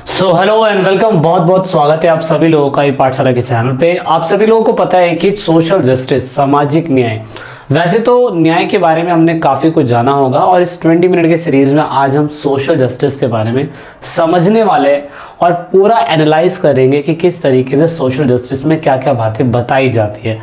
Hello and welcome. बहुत बहुत स्वागत है आप सभी लोगों का ई पाठशाला के चैनल पे। आप सभी लोगों को पता है कि सोशल जस्टिस, सामाजिक न्याय, वैसे तो न्याय के बारे में हमने काफ़ी कुछ जाना होगा और इस 20 मिनट के सीरीज़ में आज हम सोशल जस्टिस के बारे में समझने वाले और पूरा एनालाइज करेंगे कि किस तरीके से सोशल जस्टिस में क्या क्या बातें बताई जाती है।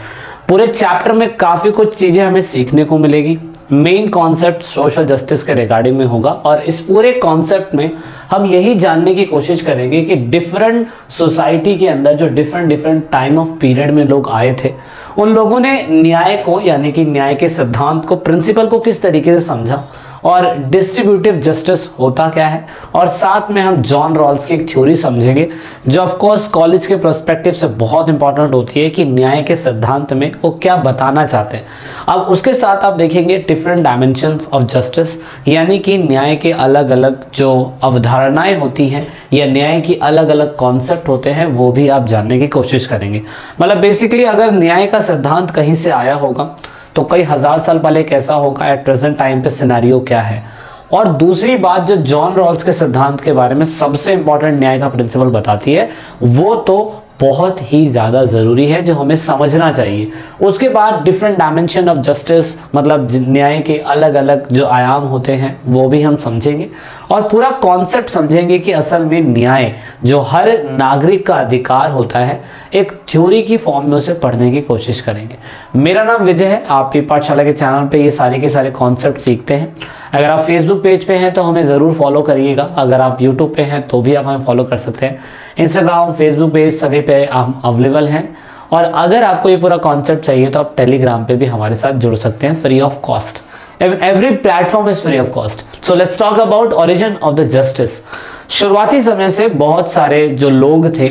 पूरे चैप्टर में काफ़ी कुछ चीज़ें हमें सीखने को मिलेगी। मेन कॉन्सेप्ट सोशल जस्टिस के रिगार्डिंग में होगा और इस पूरे कॉन्सेप्ट में हम यही जानने की कोशिश करेंगे कि डिफरेंट सोसाइटी के अंदर जो डिफरेंट टाइम ऑफ पीरियड में लोग आए थे, उन लोगों ने न्याय को, यानी कि न्याय के सिद्धांत को, प्रिंसिपल को किस तरीके से समझा और डिस्ट्रीब्यूटिव जस्टिस होता क्या है। और साथ में हम जॉन रॉल्स की एक थ्योरी समझेंगे जो ऑफ कोर्स कॉलेज के पर्सपेक्टिव से बहुत इंपॉर्टेंट होती है कि न्याय के सिद्धांत में वो क्या बताना चाहते हैं। अब उसके साथ आप देखेंगे डिफरेंट डायमेंशंस ऑफ जस्टिस, यानी कि न्याय के अलग अलग जो अवधारणाएं होती हैं या न्याय की अलग अलग कॉन्सेप्ट होते हैं, वो भी आप जानने की कोशिश करेंगे। मतलब बेसिकली अगर न्याय का सिद्धांत कहीं से आया होगा तो कई हजार साल पहले कैसा होगा, एट प्रेजेंट टाइम पे सिनेरियो क्या है। और दूसरी बात जो जॉन रॉल्स के सिद्धांत के बारे में सबसे इंपॉर्टेंट न्याय का प्रिंसिपल बताती है, वो तो बहुत ही ज़्यादा ज़रूरी है जो हमें समझना चाहिए। उसके बाद डिफरेंट डायमेंशन ऑफ जस्टिस, मतलब न्याय के अलग अलग जो आयाम होते हैं वो भी हम समझेंगे और पूरा कॉन्सेप्ट समझेंगे कि असल में न्याय जो हर नागरिक का अधिकार होता है, एक थ्योरी की फॉर्म में उसे पढ़ने की कोशिश करेंगे। मेरा नाम विजय है, आप ई पाठशाला के चैनल पे ये सारे के सारे कॉन्सेप्ट सीखते हैं। अगर आप फेसबुक पेज पे हैं तो हमें ज़रूर फॉलो करिएगा, अगर आप यूट्यूब पे हैं तो भी आप हमें फॉलो कर सकते हैं। इंस्टाग्राम, फेसबुक पेज सभी पे हम अवेलेबल हैं। और अगर आपको ये पूरा कॉन्सेप्ट चाहिए तो आप टेलीग्राम पे भी हमारे साथ जुड़ सकते हैं free of cost. Every platform is free of cost. So let's talk about origin of the justice. शुरुआती समय से बहुत सारे जो लोग थे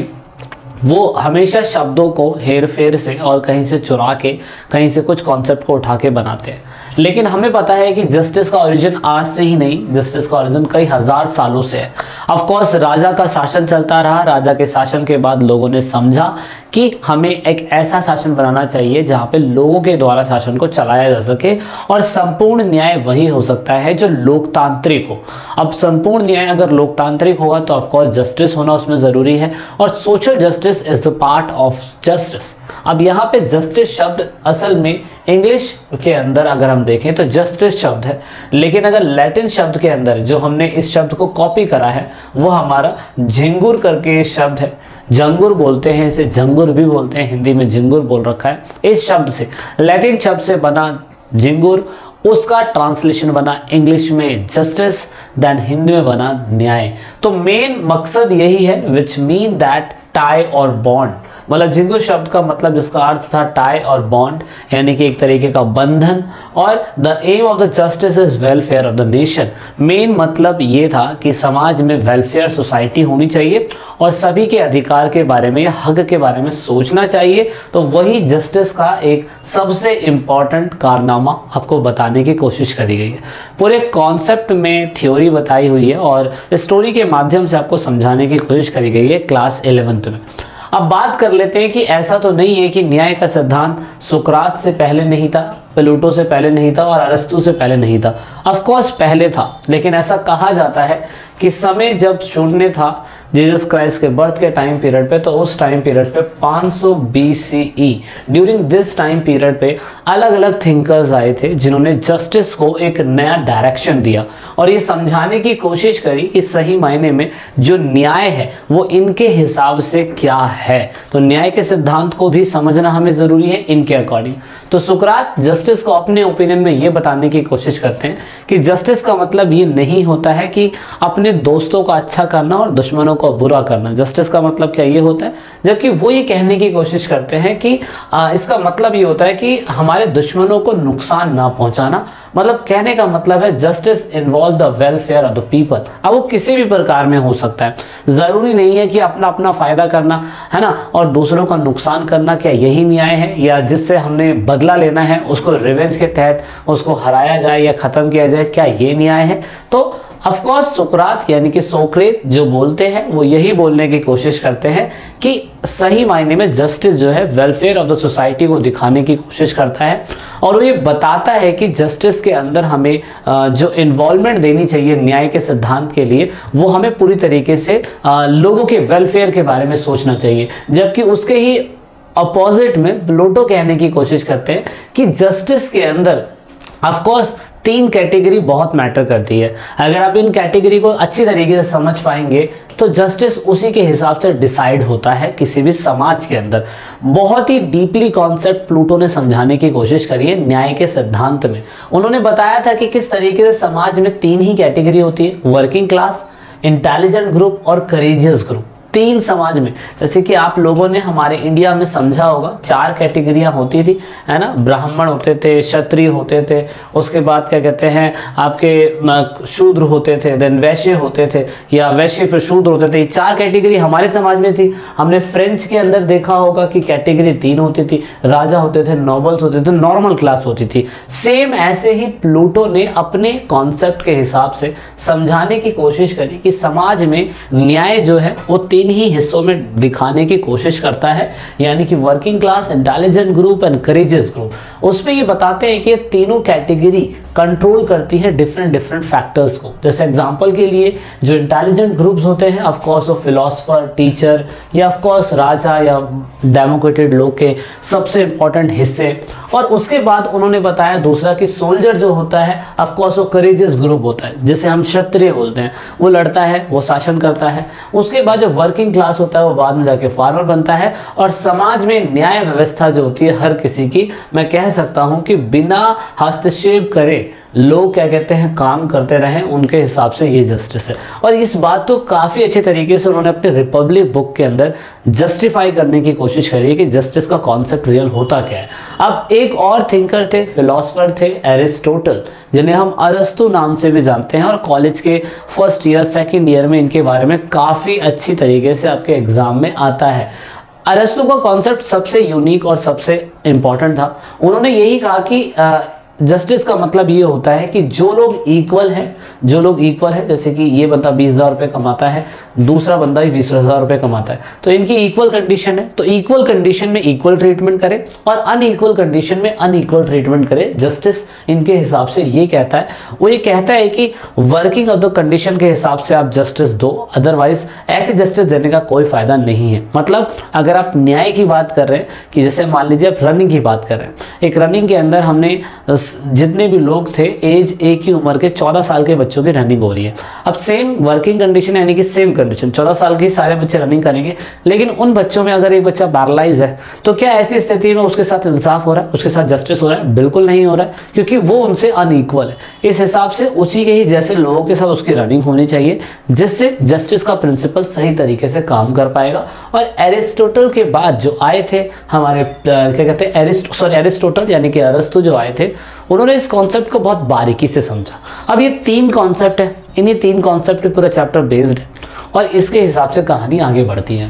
वो हमेशा शब्दों को हेर फेर से और कहीं से चुरा के, कहीं से कुछ कॉन्सेप्ट को उठा के बनाते हैं। लेकिन हमें पता है कि जस्टिस का ओरिजिन आज से ही नहीं, जस्टिस का ओरिजिन कई हजार सालों से है। ऑफ कोर्स राजा का शासन चलता रहा, राजा के शासन के बाद लोगों ने समझा कि हमें एक ऐसा शासन बनाना चाहिए जहां पे लोगों के द्वारा शासन को चलाया जा सके और संपूर्ण न्याय वही हो सकता है जो लोकतांत्रिक हो। अब संपूर्ण न्याय अगर लोकतांत्रिक होगा तो ऑफ कोर्स जस्टिस होना उसमें ज़रूरी है और social justice is the part of justice. अब यहाँ पे जस्टिस शब्द असल में इंग्लिश के अंदर अगर हम देखें तो जस्टिस शब्द है, लेकिन अगर लैटिन शब्द के अंदर जो हमने इस शब्द को कॉपी करा है वो हमारा झिंगुर करके शब्द है। जंगुर बोलते हैं इसे, झंगुर भी बोलते हैं, हिंदी में झिंगुर बोल रखा है। इस शब्द से, लैटिन शब्द से बना झिंगुर, उसका ट्रांसलेशन बना इंग्लिश में जस्टिस, देन हिंदी में बना न्याय। तो मेन मकसद यही है, विच मीन दैट टाई और बॉन्ड। मतलब झिंगुर शब्द का मतलब जिसका अर्थ था टाई और बॉन्ड, यानी कि एक तरीके का बंधन। और the aim of the justice is welfare of the nation. Main मतलब ये था कि समाज में वेलफेयर सोसाइटी होनी चाहिए और सभी के अधिकार के बारे में या हक के बारे में सोचना चाहिए। तो वही जस्टिस का एक सबसे इंपॉर्टेंट कारनामा आपको बताने की कोशिश करी गई है। पूरे कॉन्सेप्ट में थ्योरी बताई हुई है और स्टोरी के माध्यम से आपको समझाने की कोशिश करी गई है क्लास 11th में। अब बात कर लेते हैं कि ऐसा तो नहीं है कि न्याय का सिद्धांत सुकरात से पहले नहीं था, प्लूटो से पहले नहीं था और अरस्तु से पहले नहीं था। ऑफ कोर्स पहले था, लेकिन ऐसा कहा जाता है कि समय जब शून्य था जीसस क्राइस्ट के बर्थ के टाइम पीरियड पे, तो उस टाइम पीरियड पे 500 BCE, during this time period पे अलग अलग थिंकर्स आए थे जिन्होंने जस्टिस को एक नया डायरेक्शन दिया और ये समझाने की कोशिश करी कि सही मायने में जो न्याय है वो इनके हिसाब से क्या है। तो न्याय के सिद्धांत को भी समझना हमें ज़रूरी है इनके अकॉर्डिंग। तो सुकरात जस्टिस को अपने ओपिनियन में ये बताने की कोशिश करते हैं कि जस्टिस का मतलब ये नहीं होता है कि अपने दोस्तों का अच्छा करना और दुश्मनों को बुरा करना। जस्टिस का मतलब क्या ये होता है, जबकि वो ये कहने की कोशिश करते हैं कि इसका मतलब ये होता है कि हमारे दुश्मनों को नुकसान ना पहुंचाना। मतलब कहने का मतलब है justice involve the welfare of the people. अब वो किसी भी प्रकार में हो सकता है, जरूरी नहीं है कि अपना अपना फायदा करना है ना और दूसरों का नुकसान करना क्या यही न्याय है, या जिससे हमने बदला लेना है उसको रिवेंज के तहत उसको हराया जाए या खत्म किया जाए, क्या ये न्याय है। तो ऑफ कोर्स सुकरात यानी कि सोक्रेट जो बोलते हैं वो यही बोलने की कोशिश करते हैं कि सही मायने में जस्टिस जो है वेलफेयर ऑफ द सोसाइटी को दिखाने की कोशिश करता है, और वो ये बताता है कि जस्टिस के अंदर हमें जो इन्वॉल्वमेंट देनी चाहिए न्याय के सिद्धांत के लिए, वो हमें पूरी तरीके से लोगों के वेलफेयर के बारे में सोचना चाहिए। जबकि उसके ही अपोजिट में प्लूटो कहने की कोशिश करते हैं कि जस्टिस के अंदर ऑफ कोर्स 3 कैटेगरी बहुत मैटर करती है। अगर आप इन कैटेगरी को अच्छी तरीके से समझ पाएंगे तो जस्टिस उसी के हिसाब से डिसाइड होता है किसी भी समाज के अंदर। बहुत ही डीपली कॉन्सेप्ट प्लूटो ने समझाने की कोशिश करी है न्याय के सिद्धांत में। उन्होंने बताया था कि किस तरीके से समाज में 3 ही कैटेगरी होती है, वर्किंग क्लास, इंटेलिजेंट ग्रुप और करेजियस ग्रुप। 3 समाज में, जैसे कि आप लोगों ने हमारे इंडिया में समझा होगा 4 कैटेगरियां होती थी, है ना। ब्राह्मण होते थे, क्षत्रिय होते थे, उसके बाद क्या कहते हैं आपके शूद्र होते थे, देन वैश्य होते थे, या वैश्य फिर शूद्र होते थे। 4 कैटेगरी हमारे समाज में थी। हमने फ्रेंच के अंदर देखा होगा कि कैटेगरी 3 होती थी, राजा होते थे, नोबल्स होते थे, नॉर्मल क्लास होती थी। सेम ऐसे ही प्लूटो ने अपने कॉन्सेप्ट के हिसाब से समझाने की कोशिश करी कि समाज में न्याय जो है वो 3 ही हिस्सों में दिखाने की कोशिश करता है, यानी कि working class, intelligent group and courageous group. उसमें ये बताते हैं कि ये तीनों कैटेगरी कंट्रोल करती है डिफरेंट फैक्टर्स को। जैसे एग्जांपल के लिए जो इंटेलिजेंट ग्रुप्स होते हैं ऑफ कोर्स वो फिलोसोफर, टीचर या ऑफ कोर्स राजा या डेमोक्रेटेड लोग के सबसे इंपॉर्टेंट हिस्से। और उसके बाद उन्होंने बताया दूसरा कि सोल्जर जो होता है ऑफ कोर्स वो करेजियस ग्रुप होता है, जिसे हम क्षत्रिय बोलते हैं, वो लड़ता है, वो शासन करता है। उसके बाद जो वर्किंग क्लास होता है वो बाद में जाके फार्मर बनता है। और समाज में न्याय व्यवस्था जो होती है हर किसी की, मैं कह सकता हूं कि बिना हस्तक्षेप करे लोग क्या कहते हैं काम करते रहें, उनके हिसाब से ये जस्टिस है। और इस बात तो काफ़ी अच्छे तरीके से उन्होंने अपने रिपब्लिक बुक के अंदर जस्टिफाई करने की कोशिश करी है कि जस्टिस का कॉन्सेप्ट रियल होता क्या है। अब एक और थिंकर थे, फिलोसफर थे, एरिस्टोटल, जिन्हें हम अरस्तु नाम से भी जानते हैं, और कॉलेज के फर्स्ट ईयर सेकेंड ईयर में इनके बारे में काफ़ी अच्छी तरीके से आपके एग्जाम में आता है। अरस्तु का कॉन्सेप्ट सबसे यूनिक और सबसे इंपॉर्टेंट था। उन्होंने यही कहा कि जस्टिस का मतलब ये होता है कि जो लोग इक्वल हैं, जैसे कि ये बंदा 20,000 रुपये कमाता है, दूसरा बंदा भी 20,000 रुपये कमाता है, तो इनकी इक्वल कंडीशन है, तो इक्वल कंडीशन में इक्वल ट्रीटमेंट करे और अनइक्वल कंडीशन में अनइक्वल ट्रीटमेंट करे। जस्टिस इनके हिसाब से ये कहता है, वो ये कहता है कि वर्किंग ऑफ द कंडीशन के हिसाब से आप जस्टिस दो, अदरवाइज ऐसी जस्टिस देने का कोई फायदा नहीं है। मतलब अगर आप न्याय की बात कर रहे हैं कि जैसे मान लीजिए आप रनिंग की बात कर रहे हैं, एक रनिंग के अंदर हमने जितने भी लोग थे एज एक ही उम्र के 14 साल के बच्चों की रनिंग हो रही है। अब सेम वर्किंग कंडीशन यानी कि सेम कंडीशन 14 साल के सारे बच्चे रनिंग करेंगे, लेकिन उन बच्चों में अगर एक बच्चा पैरालाइज है तो क्या ऐसी स्थिति में उसके साथ इंसाफ हो रहा है, उसके साथ जस्टिस हो रहा है? बिल्कुल नहीं हो रहा है, क्योंकि वो उनसे अनइक्वल है। इस हिसाब से उसी के ही जैसे लोगों के साथ उसकी रनिंग होनी चाहिए, जिससे जस्टिस का प्रिंसिपल सही तरीके से काम कर पाएगा। और एरिस्टोटल के बाद जो आए थे हमारे क्या कहते हैं एरिस्टोटल यानी कि अरस्तु जो आए थे, उन्होंने इस कॉन्सेप्ट को बहुत बारीकी से समझा। अब ये 3 कॉन्सेप्ट है, इन्हीं 3 कॉन्सेप्ट पे पूरा चैप्टर बेस्ड है और इसके हिसाब से कहानी आगे बढ़ती है।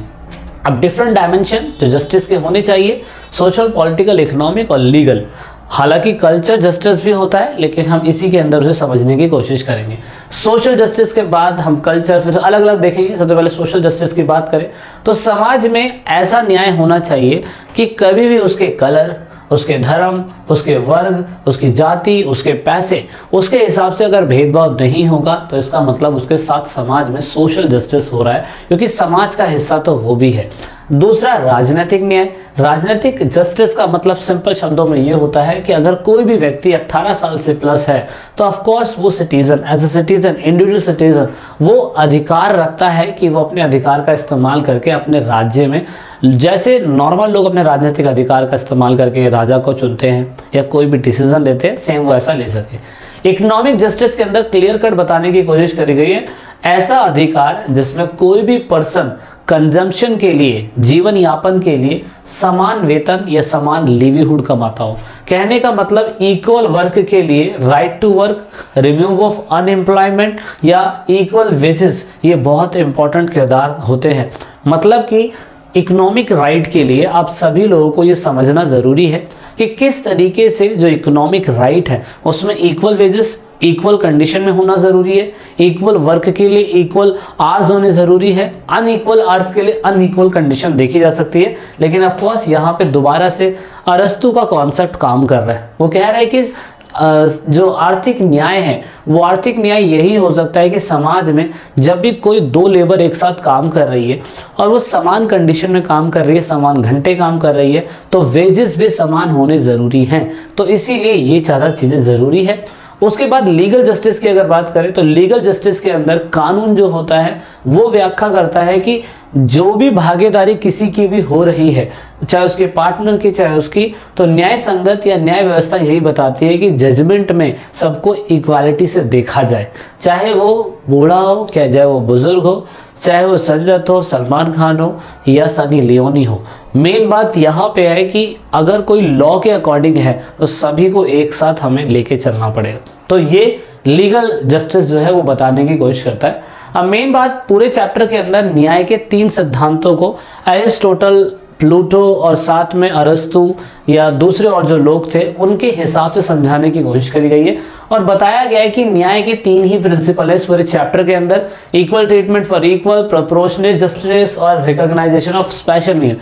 अब डिफरेंट डायमेंशन जो जस्टिस के होने चाहिए, सोशल, पॉलिटिकल, इकोनॉमिक और लीगल। हालांकि कल्चर जस्टिस भी होता है, लेकिन हम इसी के अंदर उसे समझने की कोशिश करेंगे। सोशल जस्टिस के बाद हम कल्चर फिर अलग अलग देखेंगे। सबसे पहले सोशल जस्टिस की बात करें तो समाज में ऐसा न्याय होना चाहिए कि कभी भी उसके कलर, उसके धर्म, उसके वर्ग, उसकी जाति, उसके पैसे, उसके हिसाब से अगर भेदभाव नहीं होगा तो इसका मतलब उसके साथ समाज में सोशल जस्टिस हो रहा है, क्योंकि समाज का हिस्सा तो वो भी है। दूसरा राजनीतिक न्याय। राजनीतिक जस्टिस का मतलब सिंपल शब्दों में ये होता है कि अगर कोई भी व्यक्ति 18 साल से प्लस है तो ऑफ कोर्स वो citizen, as a citizen, individual citizen, वो अधिकार रखता है कि वो अपने अधिकार का इस्तेमाल करके अपने राज्य में, जैसे नॉर्मल लोग अपने राजनीतिक अधिकार का इस्तेमाल करके राजा को चुनते हैं या कोई भी डिसीजन लेते हैं, सेम वो ऐसा ले सके। इकोनॉमिक जस्टिस के अंदर क्लियर कट बताने की कोशिश करी गई है, ऐसा अधिकार जिसमें कोई भी पर्सन कंजम्पशन के लिए, जीवन यापन के लिए समान वेतन या समान लिवलीहुड कमाता हो। कहने का मतलब इक्वल वर्क के लिए right to work, remove of unemployment या इक्वल वेजेस, ये बहुत इंपॉर्टेंट किरदार होते हैं। मतलब कि इकोनॉमिक राइट के लिए आप सभी लोगों को ये समझना ज़रूरी है कि किस तरीके से जो इकोनॉमिक राइट है उसमें इक्वल वेजेस, इक्वल कंडीशन में होना जरूरी है, इक्वल वर्क के लिए इक्वल आवर्स होने जरूरी है, अनइक्वल आवर्स के लिए अनइक्वल कंडीशन देखी जा सकती है। लेकिन ऑफ कोर्स यहाँ पे दोबारा से अरस्तु का कॉन्सेप्ट काम कर रहा है। वो कह रहा है कि जो आर्थिक न्याय है वो आर्थिक न्याय यही हो सकता है कि समाज में जब भी कोई दो लेबर एक साथ काम कर रही है और वो समान कंडीशन में काम कर रही है, समान घंटे काम कर रही है, तो वेजेस भी समान होने ज़रूरी हैं। तो इसीलिए ये ज़्यादा चीज़ें ज़रूरी है। उसके बाद लीगल जस्टिस की अगर बात करें तो लीगल जस्टिस के अंदर कानून जो होता है वो व्याख्या करता है कि जो भी भागीदारी किसी की भी हो रही है, चाहे उसके पार्टनर की चाहे उसकी, तो न्याय संगत या न्याय व्यवस्था यही बताती है कि जजमेंट में सबको इक्वालिटी से देखा जाए, चाहे वो बूढ़ा हो, क्या चाहे वो बुजुर्ग हो, चाहे वो संजय दत्त हो, सलमान खान हो या सनी लियोनी हो। मेन बात यहाँ पे है कि अगर कोई लॉ के अकॉर्डिंग है तो सभी को एक साथ हमें लेके चलना पड़ेगा। तो ये लीगल जस्टिस जो है वो बताने की कोशिश करता है। अब मेन बात पूरे चैप्टर के अंदर न्याय के 3 सिद्धांतों को एरिस्टोटल, प्लूटो और साथ में अरस्तु या दूसरे और जो लोग थे उनके हिसाब से समझाने की कोशिश करी गई है और बताया गया है कि न्याय के 3 ही प्रिंसिपल है इस पूरे चैप्टर के अंदर, equal treatment for equal, proportionate justice और रिकॉग्नाइजेशन ऑफ स्पेशल नीड।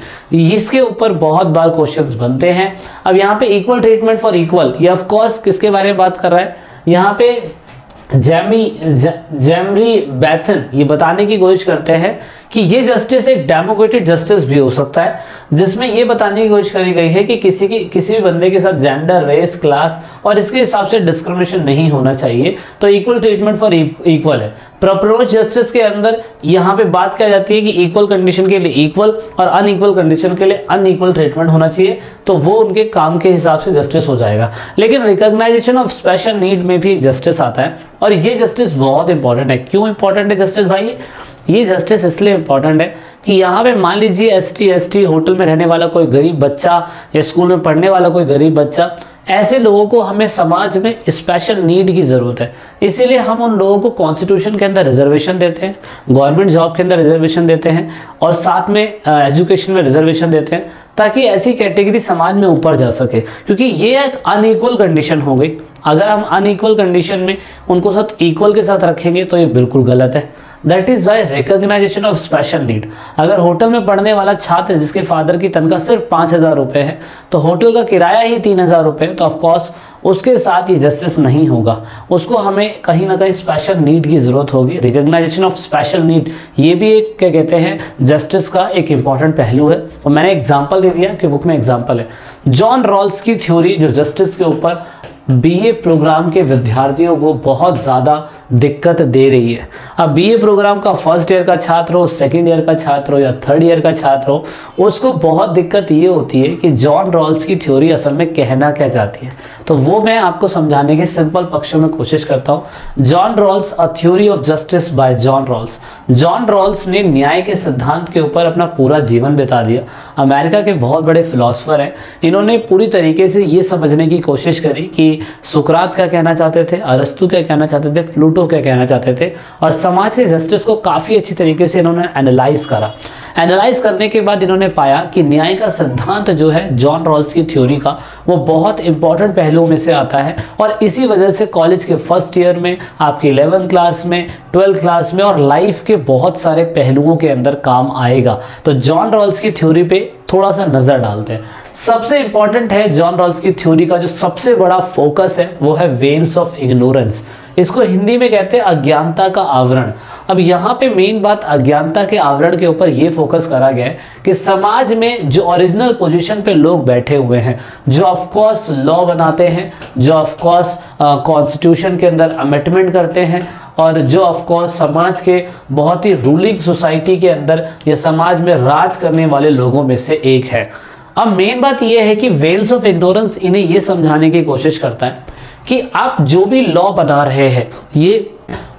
इसके ऊपर बहुत बार क्वेश्चंस बनते हैं। अब यहाँ पे इक्वल ट्रीटमेंट फॉर इक्वल, ये ऑफ कोर्स किसके बारे में बात कर रहा है, यहाँ पे जेमरी बैथन ये बताने की कोशिश करते हैं कि ये जस्टिस एक डेमोक्रेटिक जस्टिस भी हो सकता है, जिसमें ये बताने की कोशिश करी गई है कि किसी भी बंदे के साथ जेंडर, रेस, क्लास और इसके हिसाब से डिस्क्रिमिनेशन नहीं होना चाहिए। तो इक्वल ट्रीटमेंट फॉर इक्वल है। प्रोपोर्शनेट जस्टिस के अंदर यहाँ पे बात क्या जाती है कि इक्वल कंडीशन के लिए इक्वल और अनइक्वल कंडीशन के लिए अनइक्वल ट्रीटमेंट होना चाहिए, तो वो उनके काम के हिसाब से जस्टिस हो जाएगा। लेकिन रिकॉग्नाइजेशन ऑफ स्पेशल नीड में भी जस्टिस आता है और ये जस्टिस बहुत इंपॉर्टेंट है। क्यों इंपॉर्टेंट है जस्टिस भाई? ये जस्टिस इसलिए इंपॉर्टेंट है कि यहाँ पे मान लीजिए एसटी होटल में रहने वाला कोई गरीब बच्चा या स्कूल में पढ़ने वाला कोई गरीब बच्चा, ऐसे लोगों को हमें समाज में स्पेशल नीड की ज़रूरत है। इसीलिए हम उन लोगों को कॉन्स्टिट्यूशन के अंदर रिजर्वेशन देते हैं, गवर्नमेंट जॉब के अंदर रिजर्वेशन देते हैं और साथ में एजुकेशन में रिजर्वेशन देते हैं, ताकि ऐसी कैटेगरी समाज में ऊपर जा सके। क्योंकि ये एक अनइक्वल कंडीशन हो गई। अगर हम अनइक्वल कंडीशन में उनको साथ इक्वल के साथ रखेंगे तो ये बिल्कुल गलत है। That is why recognition of special need. अगर होटल में पढ़ने वाला छात्र जिसके फादर की तनख्वाह सिर्फ 5,000 रुपये है तो होटल का किराया ही 3,000 रुपये है, तो ऑफकोर्स उसके साथ ये जस्टिस नहीं होगा। उसको हमें कहीं ना कहीं स्पेशल नीड की जरूरत होगी। रिकॉग्नाइजेशन ऑफ स्पेशल नीड ये भी एक क्या कहते हैं जस्टिस का एक इंपॉर्टेंट पहलू है। और मैंने एग्जांपल दे दिया कि बुक में एग्जांपल है जॉन रॉल्स की थ्योरी, जो जस्टिस के ऊपर बीए प्रोग्राम के विद्यार्थियों को बहुत ज़्यादा दिक्कत दे रही है। अब बीए प्रोग्राम का फर्स्ट ईयर का छात्र हो, सेकंड ईयर का छात्र हो या थर्ड ईयर का छात्र हो, उसको बहुत दिक्कत ये होती है कि जॉन रॉल्स की थ्योरी असल में कहना क्या चाहती है। तो वो मैं आपको समझाने के सिंपल पक्षों में कोशिश करता हूँ। John Rawls, a theory of justice by John Rawls. John Rawls ने न्याय के सिद्धांत के ऊपर अपना पूरा जीवन बिता दिया। अमेरिका के बहुत बड़े फिलोसफर हैं। इन्होंने पूरी तरीके से ये समझने की कोशिश करी कि सुकरात क्या कहना चाहते थे, अरस्तु क्या कहना चाहते थे, प्लूटो क्या कहना चाहते थे, और समाज के जस्टिस को काफ़ी अच्छी तरीके से इन्होंने एनालाइज करा। एनालाइज करने के बाद इन्होंने पाया कि न्याय का सिद्धांत जो है जॉन रॉल्स की थ्योरी का, वो बहुत इंपॉर्टेंट पहलुओं में से आता है और इसी वजह से कॉलेज के फर्स्ट ईयर में, आपकी 11th क्लास में, 12th क्लास में और लाइफ के बहुत सारे पहलुओं के अंदर काम आएगा। तो जॉन रॉल्स की थ्योरी पे थोड़ा सा नज़र डालते हैं। सबसे इंपॉर्टेंट है जॉन रॉल्स की थ्योरी का जो सबसे बड़ा फोकस है वो है वेल्स ऑफ इग्नोरेंस। इसको हिंदी में कहते हैं अज्ञानता का आवरण। अब यहाँ पे मेन बात अज्ञानता के आवरण के ऊपर ये फोकस करा गया है कि समाज में जो ओरिजिनल पोजीशन पे लोग बैठे हुए हैं, जो ऑफ कोर्स लॉ बनाते हैं, जो ऑफ कोर्स कॉन्स्टिट्यूशन के अंदर अमेंडमेंट करते हैं और जो ऑफ कोर्स समाज के बहुत ही रूलिंग सोसाइटी के अंदर या समाज में राज करने वाले लोगों में से एक है। अब मेन बात यह है कि वेल्स ऑफ इग्नोरेंस इन्हें ये समझाने की कोशिश करता है कि आप जो भी लॉ बना रहे हैं, ये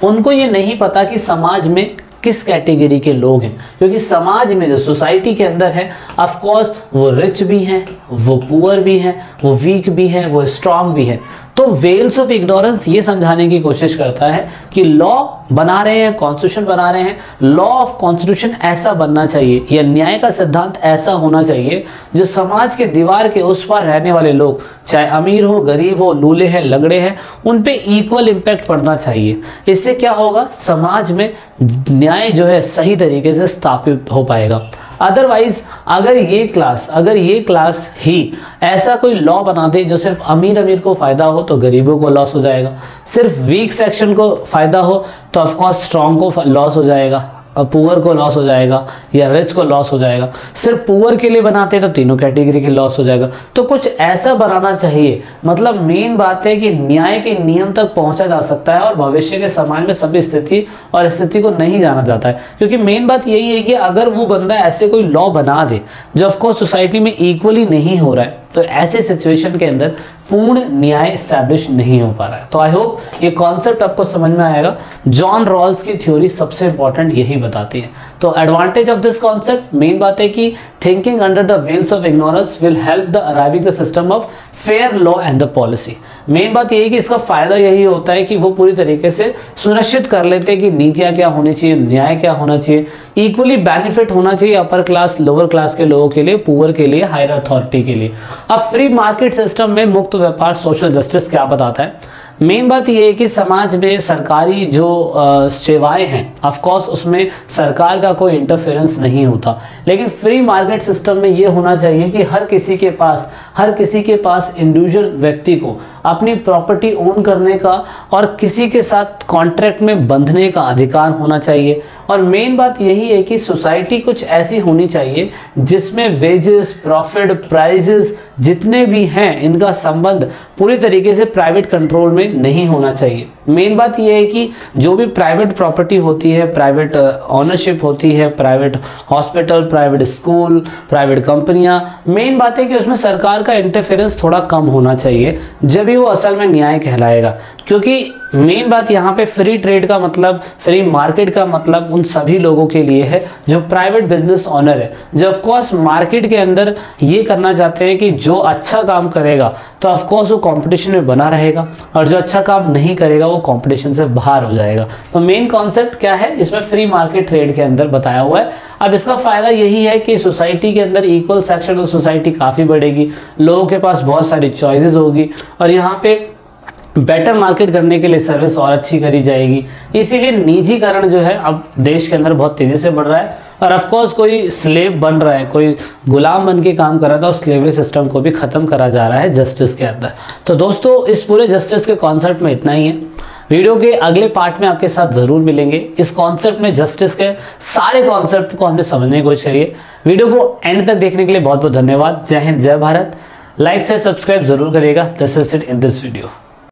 उनको ये नहीं पता कि समाज में किस कैटेगरी के लोग हैं। क्योंकि समाज में जो सोसाइटी के अंदर है, ऑफ कोर्स वो रिच भी हैं, वो पुअर भी हैं, वो वीक भी हैं, वो स्ट्रांग भी हैं। तो वेल्स ऑफ इग्नोरेंस ये समझाने की कोशिश करता है कि लॉ बना रहे हैं, कॉन्स्टिट्यूशन बना रहे हैं, लॉ ऑफ कॉन्स्टिट्यूशन ऐसा बनना चाहिए या न्याय का सिद्धांत ऐसा होना चाहिए जो समाज के दीवार के उस पार रहने वाले लोग, चाहे अमीर हो, गरीब हो, लूले हैं, लंगड़े हैं, उन पे इक्वल इम्पैक्ट पड़ना चाहिए। इससे क्या होगा, समाज में न्याय जो है सही तरीके से स्थापित हो पाएगा। अदरवाइज अगर ये क्लास ही ऐसा कोई लॉ बना दे जो सिर्फ अमीर को फायदा हो तो गरीबों को लॉस हो जाएगा, सिर्फ वीक सेक्शन को फायदा हो तो ऑफकोर्स स्ट्रॉन्ग को लॉस हो जाएगा, पुअर को लॉस हो जाएगा या रिच को लॉस हो जाएगा। सिर्फ पुअर के लिए बनाते हैं तो तीनों कैटेगरी के लॉस हो जाएगा। तो कुछ ऐसा बनाना चाहिए, मतलब मेन बात है कि न्याय के नियम तक पहुंचा जा सकता है और भविष्य के समाज में सभी स्थिति और स्थिति को नहीं जाना जाता है। क्योंकि मेन बात यही है कि अगर वो बंदा ऐसे कोई लॉ बना दे जो ऑफकोर्स सोसाइटी में इक्वली नहीं हो रहा है, तो ऐसे सिचुएशन के अंदर पूर्ण न्याय एस्टैब्लिश नहीं हो पा रहा है। तो आई होप ये कॉन्सेप्ट आपको समझ में आएगा। जॉन रॉल्स की थ्योरी सबसे इंपॉर्टेंट यही बताती है। तो advantage of this concept, main बात है कि thinking under the veils of ignorance will help the arriving the system of fair law and the policy. Main बात यही है कि इसका फायदा यही होता है कि वो पूरी तरीके से सुनिश्चित कर लेते हैं कि नीतियां क्या होनी चाहिए, न्याय क्या होना चाहिए, इक्वली बेनिफिट होना चाहिए अपर क्लास, लोअर क्लास के लोगों के लिए, पुअर के लिए, हायर अथॉरिटी के लिए। अब फ्री मार्केट सिस्टम में मुक्त व्यापार सोशल जस्टिस क्या बताता है? मेन बात यह है कि समाज में सरकारी जो सेवाएं हैं ऑफकोर्स उसमें सरकार का कोई इंटरफेरेंस नहीं होता, लेकिन फ्री मार्केट सिस्टम में ये होना चाहिए कि हर किसी के पास इंडिविजुअल व्यक्ति को अपनी प्रॉपर्टी ओन करने का और किसी के साथ कॉन्ट्रैक्ट में बंधने का अधिकार होना चाहिए। और मेन बात यही है कि सोसाइटी कुछ ऐसी होनी चाहिए जिसमें वेजेस, प्रॉफिट, प्राइजेस जितने भी हैं इनका संबंध पूरी तरीके से प्राइवेट कंट्रोल में नहीं होना चाहिए। मेन बात यह है कि जो भी प्राइवेट प्रॉपर्टी होती है, प्राइवेट ऑनरशिप होती है, private hospital, private school, private कंपनियां, मेन बात है कि उसमें सरकार का इंटरफेरेंस थोड़ा कम होना चाहिए, जब भी वो असल में न्याय कहलाएगा। क्योंकि मेन बात यहाँ पे फ्री ट्रेड का मतलब, फ्री मार्केट का मतलब उन सभी लोगों के लिए है जो प्राइवेट बिजनेस ऑनर है, जो ऑफकोर्स मार्केट के अंदर ये करना चाहते हैं कि जो अच्छा काम करेगा तो ऑफकोर्स वो कंपटीशन में बना रहेगा और जो अच्छा काम नहीं करेगा वो कंपटीशन से बाहर हो जाएगा। तो मेन कॉन्सेप्ट क्या है इसमें फ्री मार्केट ट्रेड के अंदर बताया हुआ है। अब इसका फायदा यही है कि सोसाइटी के अंदर इक्वल सेक्शन ऑफ सोसाइटी काफी बढ़ेगी, लोगों के पास बहुत सारी चॉइसेस होगी और यहाँ पे बेटर मार्केट करने के लिए सर्विस और अच्छी करी जाएगी। इसीलिए निजीकरण जो है अब देश के अंदर बहुत तेजी से बढ़ रहा है और ऑफकोर्स कोई स्लेव बन रहा है, कोई गुलाम बन के काम कर रहा था, उस स्लेवरी सिस्टम को भी खत्म करा जा रहा है जस्टिस के अंदर। तो दोस्तों इस पूरे जस्टिस के कॉन्सेप्ट में इतना ही है। वीडियो के अगले पार्ट में आपके साथ जरूर मिलेंगे। इस कॉन्सेप्ट में जस्टिस के सारे कॉन्सेप्ट को हमने समझने की कोशिश करिए। वीडियो को एंड तक देखने के लिए बहुत बहुत धन्यवाद। जय हिंद, जय भारत। लाइक से सब्सक्राइब जरूर करिएगा। This is it in this video.